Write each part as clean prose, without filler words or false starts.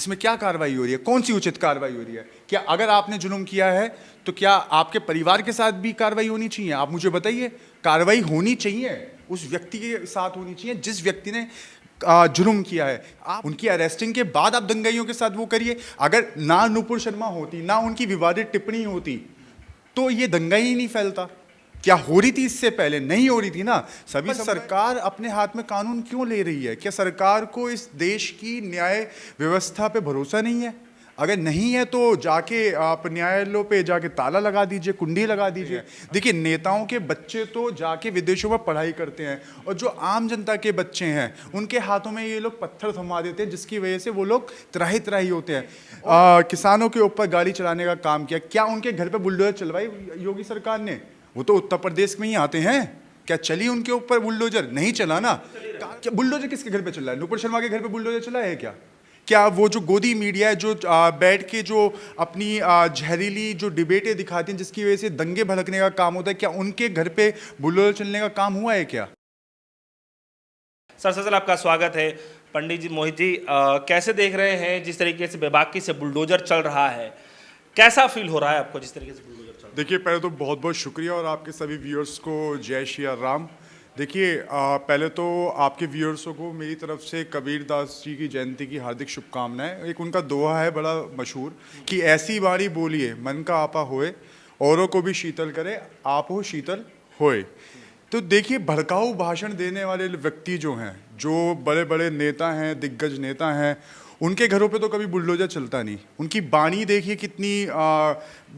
इसमें क्या कार्रवाई हो रही है? कौन सी उचित कार्रवाई हो रही है? क्या अगर आपने जुल्म किया है तो क्या आपके परिवार के साथ भी कार्रवाई होनी चाहिए? आप मुझे बताइए। कार्रवाई होनी चाहिए उस व्यक्ति के साथ होनी चाहिए जिस व्यक्ति ने जुल्म किया है। आप उनकी अरेस्टिंग के बाद आप दंगाइयों के साथ वो करिए। अगर ना नुपुर शर्मा होती, ना उनकी विवादित टिप्पणी होती, तो ये दंगाई ही नहीं फैलता। क्या हो रही थी इससे पहले? नहीं हो रही थी ना। सभी सरकार अपने हाथ में कानून क्यों ले रही है? क्या सरकार को इस देश की न्याय व्यवस्था पे भरोसा नहीं है? अगर नहीं है तो जाके आप न्यायालयों पे जाके ताला लगा दीजिए, कुंडी लगा दीजिए। देखिए, नेताओं के बच्चे तो जाके विदेशों में पढ़ाई करते हैं, और जो आम जनता के बच्चे हैं उनके हाथों में ये लोग पत्थर थमा देते हैं, जिसकी वजह से वो लोग त्राही त्राही होते हैं। किसानों के ऊपर गाड़ी चलाने का काम किया, क्या उनके घर पे बुलडोजर चलवाई योगी सरकार ने? वो तो उत्तर प्रदेश में ही आते हैं। क्या चली उनके ऊपर बुलडोजर? नहीं चला ना। क्या बुलडोजर किसके घर पे चल रहा है? नुपुर शर्मा के घर पे बुलडोजर चला है क्या? क्या वो जो गोदी मीडिया है, जो बैठ के जो अपनी जहरीली जो डिबेटें दिखाती हैं, जिसकी वजह से दंगे भड़कने का काम होता है, क्या उनके घर पे बुलडोजर चलने का काम हुआ है क्या? सर सर आपका स्वागत है। पंडित जी, मोहित जी, कैसे देख रहे हैं जिस तरीके से बेबाकी से बुलडोजर चल रहा है? कैसा फील हो रहा है आपको जिस तरीके से बुलडोजर चल रहा है? देखिए, पहले तो बहुत बहुत शुक्रिया, और आपके सभी व्यूअर्स को जय श्री राम। देखिए, पहले तो आपके व्यूअर्सों को मेरी तरफ से कबीर दास जी की जयंती की हार्दिक शुभकामनाएं। एक उनका दोहा है बड़ा मशहूर कि ऐसी वाणी बोलिए मन का आपा होए, औरों को भी शीतल करे, आप हो शीतल होए। तो देखिए, भड़काऊ भाषण देने वाले व्यक्ति जो हैं, जो बड़े बड़े नेता हैं, दिग्गज नेता हैं, उनके घरों पे तो कभी बुलडोजर चलता नहीं। उनकी बाणी देखिए कितनी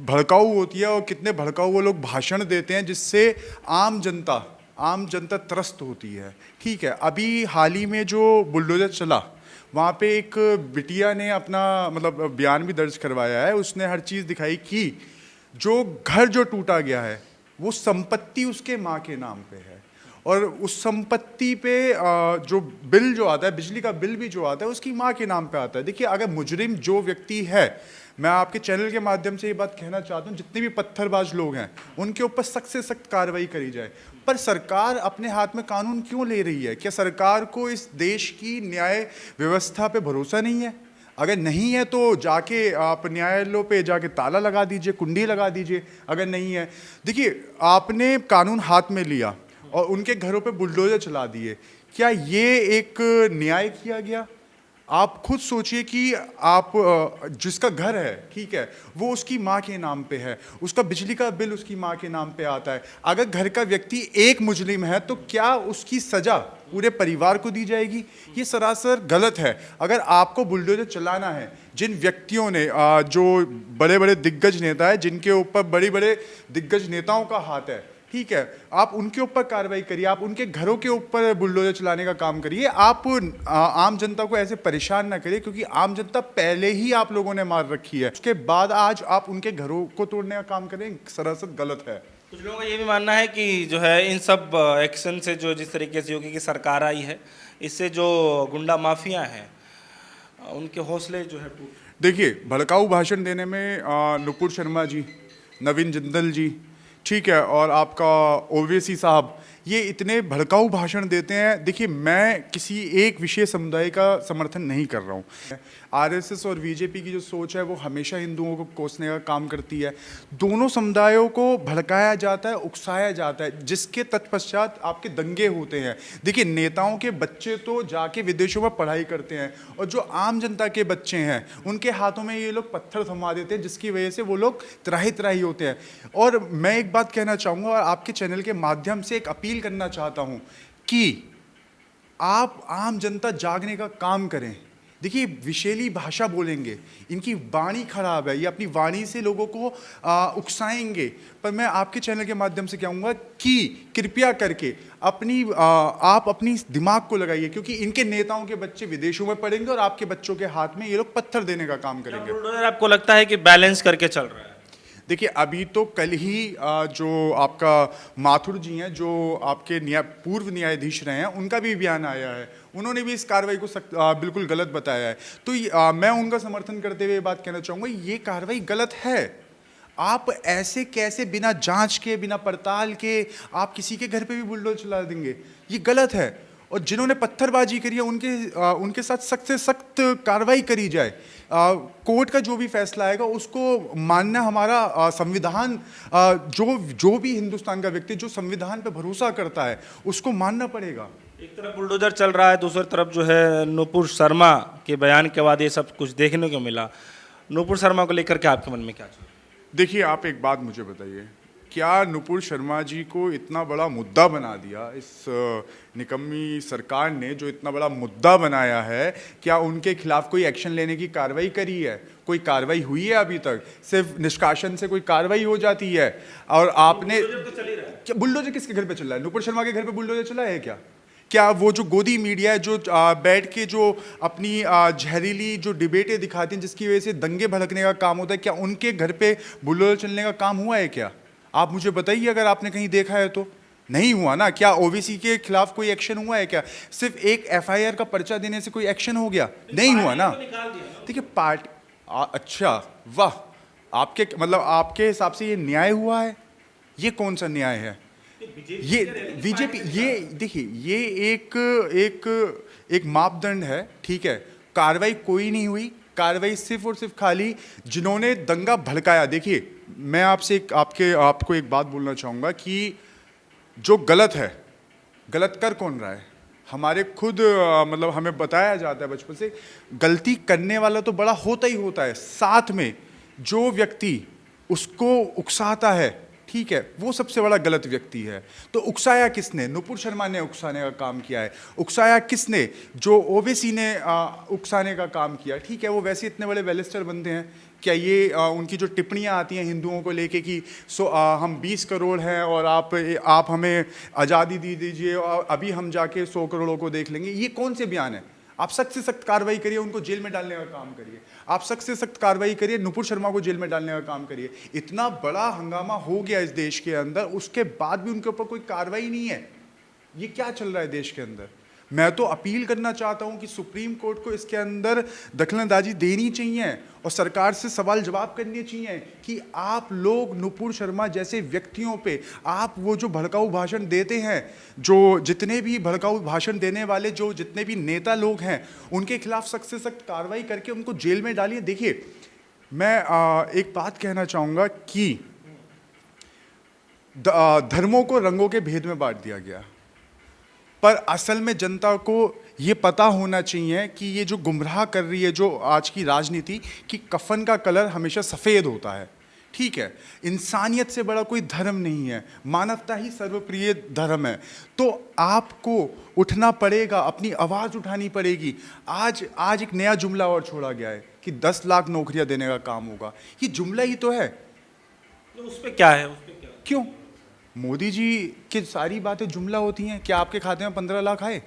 भड़काऊ होती है, और कितने भड़काऊ वो लोग भाषण देते हैं, जिससे आम जनता त्रस्त होती है। ठीक है, अभी हाल ही में जो बुलडोजर चला, वहाँ पे एक बिटिया ने अपना मतलब बयान भी दर्ज करवाया है। उसने हर चीज़ दिखाई कि जो घर जो टूटा गया है वो संपत्ति उसके माँ के नाम पे है, और उस संपत्ति पे जो बिल जो आता है, बिजली का बिल भी जो आता है, उसकी माँ के नाम पे आता है। देखिए, अगर मुजरिम जो व्यक्ति है, मैं आपके चैनल के माध्यम से ये बात कहना चाहता हूँ, जितने भी पत्थरबाज लोग हैं उनके ऊपर सख्त से सख्त कार्रवाई करी जाए। पर सरकार अपने हाथ में कानून क्यों ले रही है? क्या सरकार को इस देश की न्याय व्यवस्था पे भरोसा नहीं है? अगर नहीं है तो जाके आप न्यायालयों पे जाके ताला लगा दीजिए, कुंडी लगा दीजिए। अगर नहीं है, देखिए, आपने कानून हाथ में लिया और उनके घरों पे बुलडोजर चला दिए। क्या ये एक न्याय किया गया? आप खुद सोचिए कि आप जिसका घर है, ठीक है, वो उसकी माँ के नाम पे है, उसका बिजली का बिल उसकी माँ के नाम पे आता है। अगर घर का व्यक्ति एक मुजरिम है तो क्या उसकी सजा पूरे परिवार को दी जाएगी? ये सरासर गलत है। अगर आपको बुलडोजर चलाना है, जिन व्यक्तियों ने जो बड़े बड़े दिग्गज नेता है, जिनके ऊपर बड़े बड़े दिग्गज नेताओं का हाथ है, ठीक है, आप उनके ऊपर कार्रवाई करिए, आप उनके घरों के ऊपर बुलडोजर चलाने का काम करिए। आप आम जनता को ऐसे परेशान ना करिए, क्योंकि आम जनता पहले ही आप लोगों ने मार रखी है, उसके बाद आज आप उनके घरों को तोड़ने का काम करें, सरासर गलत है। कुछ लोगों का ये भी मानना है कि जो है इन सब एक्शन से जो जिस तरीके से योगी की सरकार आई है, इससे जो गुंडा माफिया हैं उनके हौसले जो है टूट। देखिए, भड़काऊ भाषण देने में नुपुर शर्मा जी, नवीन जिंदल जी, ठीक है, और आपका ओवैसी साहब, ये इतने भड़काऊ भाषण देते हैं। देखिए, मैं किसी एक विशेष समुदाय का समर्थन नहीं कर रहा हूँ। आरएसएस और बीजेपी की जो सोच है वो हमेशा हिंदुओं को कोसने का काम करती है। दोनों समुदायों को भड़काया जाता है, उकसाया जाता है, जिसके तत्पश्चात आपके दंगे होते हैं। देखिए, नेताओं के बच्चे तो जाके विदेशों में पढ़ाई करते हैं, और जो आम जनता के बच्चे हैं उनके हाथों में ये लोग पत्थर थमा देते हैं, जिसकी वजह से वो लोग त्राही त्राही होते हैं। और मैं एक बात कहना चाहूँगा, और आपके चैनल के माध्यम से एक अपील करना चाहता हूँ कि आप आम जनता जागने का काम करें। देखिए, विशेली भाषा बोलेंगे, इनकी वाणी खराब है, ये अपनी वाणी से लोगों को उकसाएंगे। पर मैं आपके चैनल के माध्यम से कहूँगा कि कृपया करके आप अपनी दिमाग को लगाइए, क्योंकि इनके नेताओं के बच्चे विदेशों में पढ़ेंगे और आपके बच्चों के हाथ में ये लोग पत्थर देने का काम करेंगे। बुलडोजर आपको लगता है कि बैलेंस करके चल रहा है? देखिए, अभी तो कल ही जो आपका माथुर जी हैं, जो आपके पूर्व न्यायाधीश रहे हैं, उनका भी बयान आया है। उन्होंने भी इस कार्रवाई को बिल्कुल गलत बताया है। तो मैं उनका समर्थन करते हुए बात कहना चाहूँगा, ये कार्रवाई गलत है। आप ऐसे कैसे बिना जांच के, बिना पड़ताल के आप किसी के घर पे भी बुलडोजर चला देंगे? ये गलत है। और जिन्होंने पत्थरबाजी करी है उनके साथ सख्त से सख्त कार्रवाई करी जाए। कोर्ट का जो भी फैसला आएगा उसको मानना हमारा संविधान, जो भी हिंदुस्तान का व्यक्ति जो संविधान पे भरोसा करता है उसको मानना पड़ेगा। एक तरफ बुलडोजर चल रहा है, दूसरी तरफ जो है नुपुर शर्मा के बयान के बाद ये सब कुछ देखने को मिला। नुपुर शर्मा को लेकर के आपके मन में क्या चल रहा है? देखिए, आप एक बात मुझे बताइए, क्या नुपुर शर्मा जी को इतना बड़ा मुद्दा बना दिया इस निकम्मी सरकार ने, जो इतना बड़ा मुद्दा बनाया है, क्या उनके खिलाफ कोई एक्शन लेने की कार्रवाई करी है? कोई कार्रवाई हुई है अभी तक? सिर्फ निष्कासन से कोई कार्रवाई हो जाती है? और आपने क्या बुलडोजर किसके घर पे चल रहा है? नुपुर शर्मा के घर पे बुलडोजर चला है क्या? क्या वो जो गोदी मीडिया है जो बैठ के जो अपनी जहरीली जो डिबेटें दिखाती हैं जिसकी वजह से दंगे भड़कने का काम होता है, क्या उनके घर पे बुलडोजर चलने का काम हुआ है क्या? आप मुझे बताइए अगर आपने कहीं देखा है तो। नहीं हुआ ना। क्या ओवीसी के खिलाफ कोई एक्शन हुआ है क्या? सिर्फ एक एफआईआर का पर्चा देने से कोई एक्शन हो गया? नहीं हुआ ना। देखिए पार्टी, अच्छा वाह, आपके मतलब आपके हिसाब से ये न्याय हुआ है? ये कौन सा न्याय है? ये बीजेपी, ये देखिए, ये एक मापदंड है, ठीक है। कार्रवाई कोई नहीं हुई, कार्रवाई सिर्फ और सिर्फ खाली जिन्होंने दंगा भड़काया। देखिए, मैं आपको एक बात बोलना चाहूँगा कि जो गलत है, गलत कर कौन रहा है? हमारे खुद मतलब हमें बताया जाता है बचपन से, गलती करने वाला तो बड़ा होता ही होता है, साथ में जो व्यक्ति उसको उकसाता है, ठीक है, वो सबसे बड़ा गलत व्यक्ति है। तो उकसाया किसने? नुपुर शर्मा ने उकसाने का काम किया है। उकसाया किसने? जो ओवैसी ने उकसाने का काम किया। ठीक है, वो वैसे इतने बड़े वेलिस्टर बनते हैं, क्या ये उनकी जो टिप्पणियां आती हैं हिंदुओं को लेके कि हम 20 करोड़ हैं और आप हमें आज़ादी दे दीजिए और अभी हम जाके 100 करोड़ों को देख लेंगे, ये कौन से बयान है? आप सख्त से सख्त कार्रवाई करिए, उनको जेल में डालने का काम करिए। आप सख्त से सख्त कार्रवाई करिए, नुपुर शर्मा को जेल में डालने का काम करिए। इतना बड़ा हंगामा हो गया इस देश के अंदर, उसके बाद भी उनके ऊपर कोई कार्रवाई नहीं है। ये क्या चल रहा है देश के अंदर? मैं तो अपील करना चाहता हूं कि सुप्रीम कोर्ट को इसके अंदर दखलंदाजी देनी चाहिए और सरकार से सवाल जवाब करने चाहिए कि आप लोग नुपुर शर्मा जैसे व्यक्तियों पे आप वो जो भड़काऊ भाषण देते हैं, जो जितने भी भड़काऊ भाषण देने वाले जो जितने भी नेता लोग हैं, उनके खिलाफ सख्त से सख्त कार्रवाई करके उनको जेल में डालिए। देखिए, मैं एक बात कहना चाहूँगा कि धर्मों को रंगों के भेद में बांट दिया गया, पर असल में जनता को ये पता होना चाहिए कि ये जो गुमराह कर रही है जो आज की राजनीति, कि कफन का कलर हमेशा सफ़ेद होता है। ठीक है, इंसानियत से बड़ा कोई धर्म नहीं है, मानवता ही सर्वप्रिय धर्म है। तो आपको उठना पड़ेगा, अपनी आवाज़ उठानी पड़ेगी। आज एक नया जुमला और छोड़ा गया है कि 10 लाख नौकरियां देने का काम होगा। ये जुमला ही तो है, तो उस पर क्या है? क्यों? मोदी जी की सारी बातें जुमला होती हैं। क्या आपके खाते में 15 लाख आए?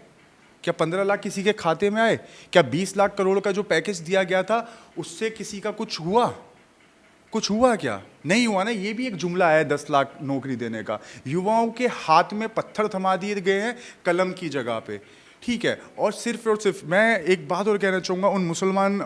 क्या 15 लाख किसी के खाते में आए? क्या 20 लाख करोड़ का जो पैकेज दिया गया था उससे किसी का कुछ हुआ? कुछ हुआ क्या? नहीं हुआ ना। ये भी एक जुमला है 10 लाख नौकरी देने का। युवाओं के हाथ में पत्थर थमा दिए गए हैं कलम की जगह पे। ठीक है, और सिर्फ मैं एक बात और कहना चाहूँगा उन मुसलमान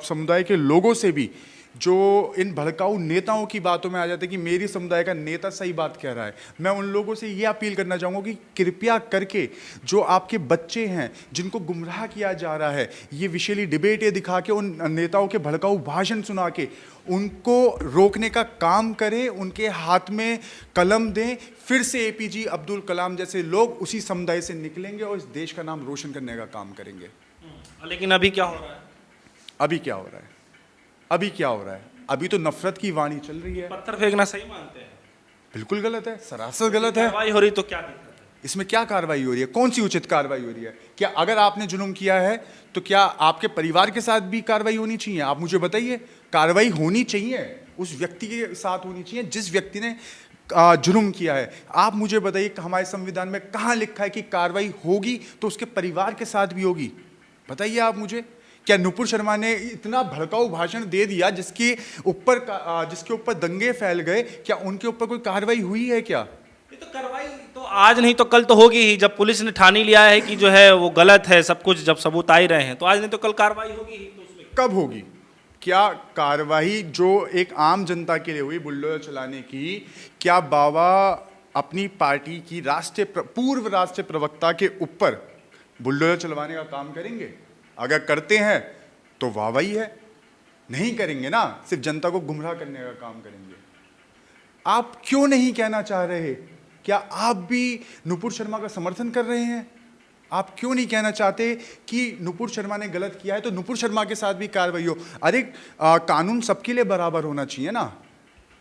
समुदाय के लोगों से भी जो इन भड़काऊ नेताओं की बातों में आ जाते हैं कि मेरी समुदाय का नेता सही बात कह रहा है। मैं उन लोगों से ये अपील करना चाहूँगा कि कृपया करके जो आपके बच्चे हैं जिनको गुमराह किया जा रहा है, ये विशेली डिबेटें दिखा के उन नेताओं के भड़काऊ भाषण सुना के उनको रोकने का काम करें, उनके हाथ में कलम दें। फिर से एपीजे अब्दुल कलाम जैसे लोग उसी समुदाय से निकलेंगे और इस देश का नाम रोशन करने का काम करेंगे। लेकिन अभी क्या हो रहा है? अभी क्या हो रहा है? अभी क्या हो रहा है? अभी तो नफरत की वाणी चल रही है। पत्थर फेंकना सही मानते हैं? बिल्कुल गलत है, सरासर गलत है। कार्रवाई हो रही तो क्या दिक्कत है? इसमें क्या कार्रवाई हो रही है? कौन सी उचित कार्रवाई हो रही है? क्या अगर आपने जुल्म किया है तो क्या आपके परिवार के साथ भी कार्रवाई होनी चाहिए? आप मुझे बताइए। कार्रवाई होनी चाहिए उस व्यक्ति के साथ होनी चाहिए जिस व्यक्ति ने जुल्म किया है। आप मुझे बताइए हमारे संविधान में कहाँ लिखा है कि कार्रवाई होगी तो उसके परिवार के साथ भी होगी? बताइए आप मुझे। क्या नुपुर शर्मा ने इतना भड़काऊ भाषण दे दिया जिसके ऊपर दंगे फैल गए, क्या उनके ऊपर कोई कार्रवाई हुई है क्या? ये तो कार्रवाई तो आज नहीं तो कल तो होगी ही। जब पुलिस ने ठान ही लिया है कि जो है वो गलत है सब कुछ, जब सबूत आ ही रहे हैं तो आज नहीं तो कल कार्रवाई होगी ही। तो उसमें कब होगी? क्या कार्रवाई जो एक आम जनता के लिए हुई बुलडोजर चलाने की, क्या बाबा अपनी पार्टी की पूर्व राष्ट्रीय प्रवक्ता के ऊपर बुलडोजर चलवाने का काम करेंगे? अगर करते हैं तो वाहवाही है, नहीं करेंगे ना, सिर्फ जनता को गुमराह करने का काम करेंगे। आप क्यों नहीं कहना चाह रहे? क्या आप भी नुपुर शर्मा का समर्थन कर रहे हैं? आप क्यों नहीं कहना चाहते कि नुपुर शर्मा ने गलत किया है तो नुपुर शर्मा के साथ भी कार्रवाई हो? अरे कानून सबके लिए बराबर होना चाहिए ना।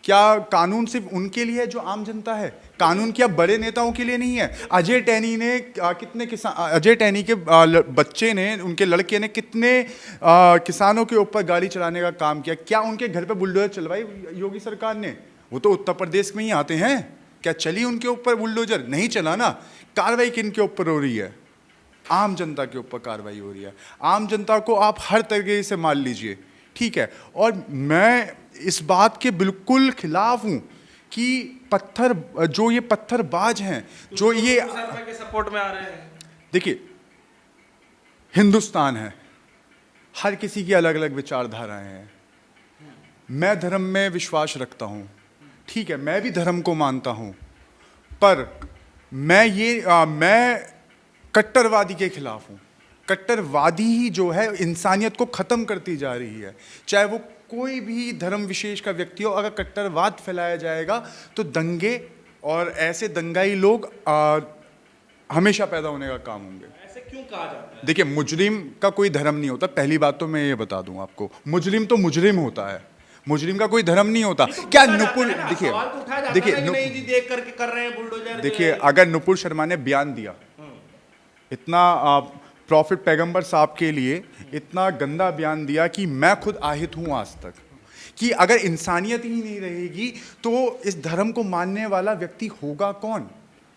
क्या कानून सिर्फ उनके लिए है जो आम जनता है? कानून क्या बड़े नेताओं के लिए नहीं है? अजय टैनी ने कितने किसान, अजय टैनी के बच्चे ने, उनके लड़के ने कितने किसानों के ऊपर गाड़ी चलाने का काम किया? क्या उनके घर पे बुलडोजर चलवाई योगी सरकार ने? वो तो उत्तर प्रदेश में ही आते हैं। क्या चली उनके ऊपर बुलडोजर? नहीं चला ना। कार्रवाई किन के ऊपर हो रही है? आम जनता के ऊपर कार्रवाई हो रही है। आम जनता को आप हर तरीके से मान लीजिए, ठीक है। और मैं इस बात के बिल्कुल खिलाफ हूं कि पत्थर, जो ये पत्थरबाज हैं, जो ये के सपोर्ट में आ रहे हैं। देखिए, हिंदुस्तान है, हर किसी की अलग अलग विचारधाराएं हैं। मैं धर्म में विश्वास रखता हूं, ठीक है, मैं भी धर्म को मानता हूं, पर मैं कट्टरवादी के खिलाफ हूं। कट्टरवादी ही जो है इंसानियत को खत्म करती जा रही है। चाहे वो कोई भी धर्म विशेष का व्यक्ति हो, अगर कट्टरवाद फैलाया जाएगा तो दंगे और ऐसे दंगाई लोग हमेशा पैदा होने का काम होंगे। ऐसे क्यों कहा जाता है? देखिए, मुजरिम का कोई धर्म नहीं होता। पहली बात तो मैं ये बता दूं आपको, मुजरिम तो मुजरिम होता है, मुजरिम का कोई धर्म नहीं होता। क्या नुपुर, देखिए नहीं जी, देख करके कर रहे हैं बुलडोजर। देखिए, अगर नुपुर शर्मा ने बयान दिया, इतना प्रॉफिट पैगंबर साहब के लिए इतना गंदा बयान दिया कि मैं खुद আহিत हूं आज तक, कि अगर इंसानियत ही नहीं रहेगी तो इस धर्म को मानने वाला व्यक्ति होगा कौन?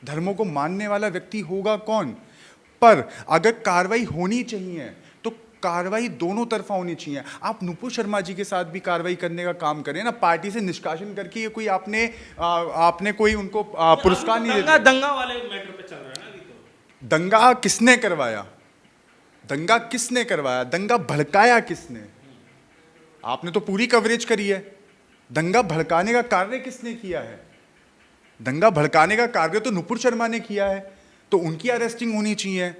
धर्मों को मानने वाला व्यक्ति होगा कौन? पर अगर कार्रवाई होनी चाहिए तो कार्रवाई दोनों तरफा होनी चाहिए। आप नुपुर शर्मा जी के साथ भी कार्रवाई करने का काम करें ना, पार्टी से निष्कासन करके। ये कोई आपने कोई उनको पुरस्कार नहीं दिया। दंगा वाले मैटर पे चल रहा है ना अभी तो। दंगा किसने करवाया? दंगा किसने करवाया? दंगा भड़काया किसने? आपने तो पूरी कवरेज करी है। दंगा भड़काने का कार्य किसने किया है? दंगा भड़काने का कार्य तो नुपुर शर्मा ने किया है, तो उनकी अरेस्टिंग होनी चाहिए।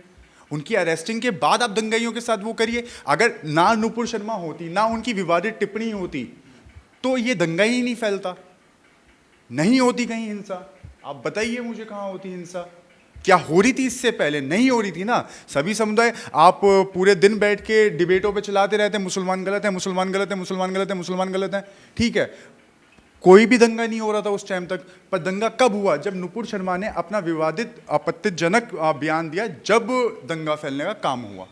उनकी अरेस्टिंग के बाद आप दंगाइयों के साथ वो करिए। अगर ना नुपुर शर्मा होती, ना उनकी विवादित टिप्पणी होती, तो ये दंगा ही नहीं फैलता, नहीं होती कहीं हिंसा। आप बताइए मुझे, कहाँ होती हिंसा? क्या हो रही थी इससे पहले? नहीं हो रही थी ना। सभी समुदाय, आप पूरे दिन बैठ के डिबेटों पे चलाते रहते हैं, मुसलमान गलत है, मुसलमान गलत है, मुसलमान गलत है, मुसलमान गलत है, ठीक है। कोई भी दंगा नहीं हो रहा था उस टाइम तक। पर दंगा कब हुआ? जब नुपुर शर्मा ने अपना विवादित आपत्तिजनक बयान दिया, जब दंगा फैलने का काम हुआ।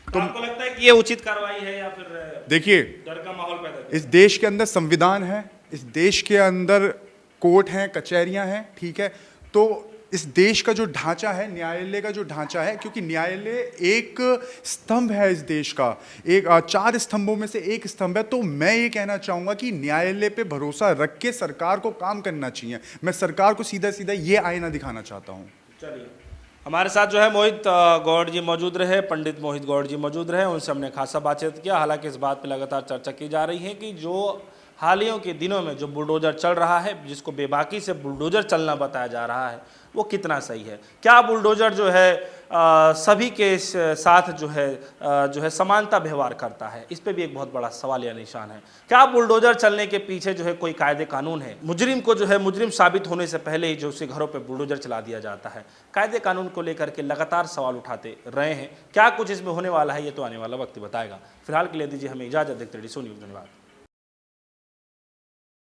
तो आपको लगता है कि ये उचित कार्रवाई है या फिर देखिए, डर का माहौल पैदा? इस देश के अंदर संविधान है, इस देश के अंदर कोर्ट हैं, कचहरियां हैं, ठीक है। तो इस देश का जो ढांचा है, न्यायालय का जो ढांचा है, क्योंकि न्यायालय एक स्तंभ है इस देश का, एक 4 स्तंभों में से एक स्तंभ है। तो मैं ये कहना चाहूँगा कि न्यायालय पे भरोसा रख के सरकार को काम करना चाहिए। मैं सरकार को सीधा सीधा ये आईना दिखाना चाहता हूँ। चलिए, हमारे साथ जो है मोहित गौड़ जी मौजूद रहे, पंडित मोहित गौड़ जी मौजूद रहे, उनसे हमने खासा बातचीत किया। हालांकि इस बात पर लगातार चर्चा की जा रही है कि जो हालियों के दिनों में जो बुलडोजर चल रहा है, जिसको बेबाकी से बुलडोजर चलना बताया जा रहा है, वो कितना सही है? क्या बुलडोजर जो है सभी के साथ जो है समानता व्यवहार करता है? इस पे भी एक बहुत बड़ा सवाल या निशान है। क्या बुलडोजर चलने के पीछे जो है कोई कायदे कानून है? मुजरिम को जो है मुजरिम साबित होने से पहले ही जो उसके घरों पे बुलडोजर चला दिया जाता है। कायदे कानून को लेकर के लगातार सवाल उठाते रहे हैं। क्या कुछ इसमें होने वाला है, ये तो आने वाला वक्त बताएगा। फिलहाल के लिए दीजिए हमें इजाज़त। देखते रहिए सोनी न्यूज़। धन्यवाद।